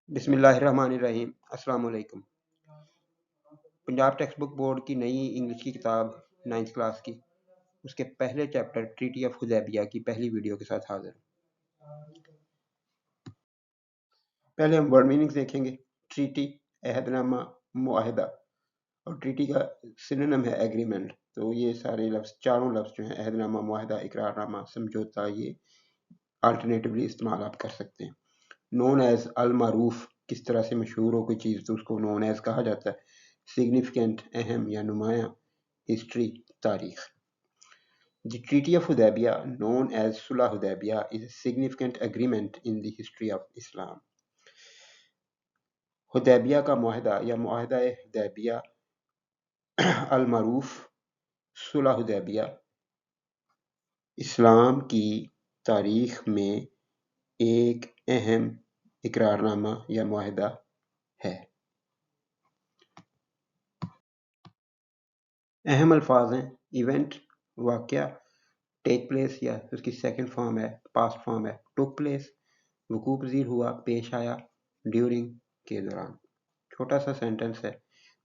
बिस्मिल्लाहिर्रहमानिर्रहीम। अस्सलाम वालेकुम। पंजाब टेक्स्ट बुक बोर्ड की नई इंग्लिश की किताब 9th क्लास की, उसके पहले चैप्टर ट्रीटी ऑफ हुदैबिया की पहली वीडियो के साथ हाजिर हूं। पहले हम वर्ड मीनिंग्स देखेंगे। ट्रीटी, अहदनामा, मुआहिदा, और ट्रीटी का सिनोनिम है एग्रीमेंट। तो ये सारे लफ्ज़, चारों लफ्ज़ जो हैं, अहदनामा, मुआहिदा, इकरारनामा, समझौता, ये अल्टरनेटिवली इस्तेमाल आप कर सकते हैं। नोन एज अल मारूफ, किस तरह से मशहूर हो कोई चीज़ तो उसको नोन एज कहा जाता है। सिग्निफिकेंट, अहम या नुमाया। हिस्ट्री, तारीख। The Treaty of Hudaybiyah, known as Sulh Hudaybiyah, is a significant agreement in the history of Islam. Hudaibiya का मुआहदा या मुआहदा हुदैबिया अल मारूफ सुलह हुदैबिया इस्लाम की तारीख में एक अहम इकरारनामा या मुआहदा है। अहम अल्फाज हैं इवेंट, वाक़या, टेक प्लेस या उसकी सेकंड फॉर्म है, पास्ट फॉर्म है टुक प्लेस, वकूअ पज़ीर हुआ, पेश आया, ड्यूरिंग के दौरान। छोटा सा सेंटेंस है,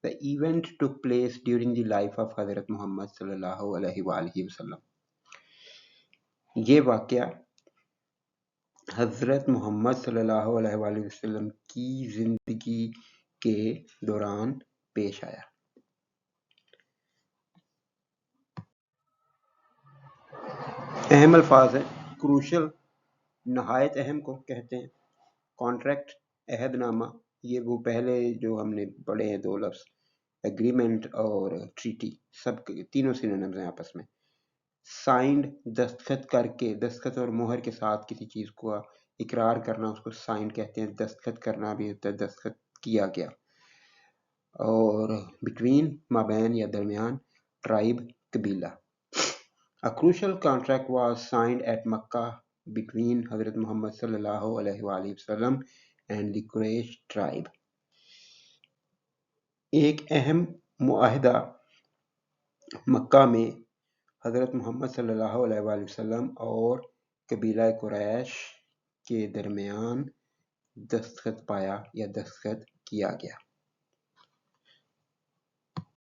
the event took place during the life of हज़रत मोहम्मद सल्लल्लाहु अलैहि वसल्लम। ये वाक़या हज़रत मोहम्मद सल्लल्लाहु अलैहि वसल्लम की ज़िंदगी के दौरान पेश आया। अहम अल्फाज है, क्रूशल, नहायत अहम को कहते हैं। कॉन्ट्रैक्ट, अहदनामा, ये वो पहले जो हमने पढ़े हैं दो लफ्ज़, एग्रीमेंट और ट्रीटी, सब तीनों सिनोनिम्स हैं आपस में। साइंड, दस्तखत करके, दस्तखत और मोहर के साथ किसी चीज़ को इकरार करना, उसको साइंड कहते हैं। दस्तखत करना भी होता है, दस्तखत किया गया। और बिटवीन, माबैन या दरमियान, ट्राइब, कबीला। A crucial contract was signed at Makkah between Hazrat Muhammad sallallahu alaihi wasallam and the Quraysh tribe. एक अहम मुआहिदा मक्का में हज़रत मोहम्मद सल्लल्लाहु अलैहि वसल्लम और कबीला कुरैश के दरमियान दस्तखत पाया या दस्तखत किया गया।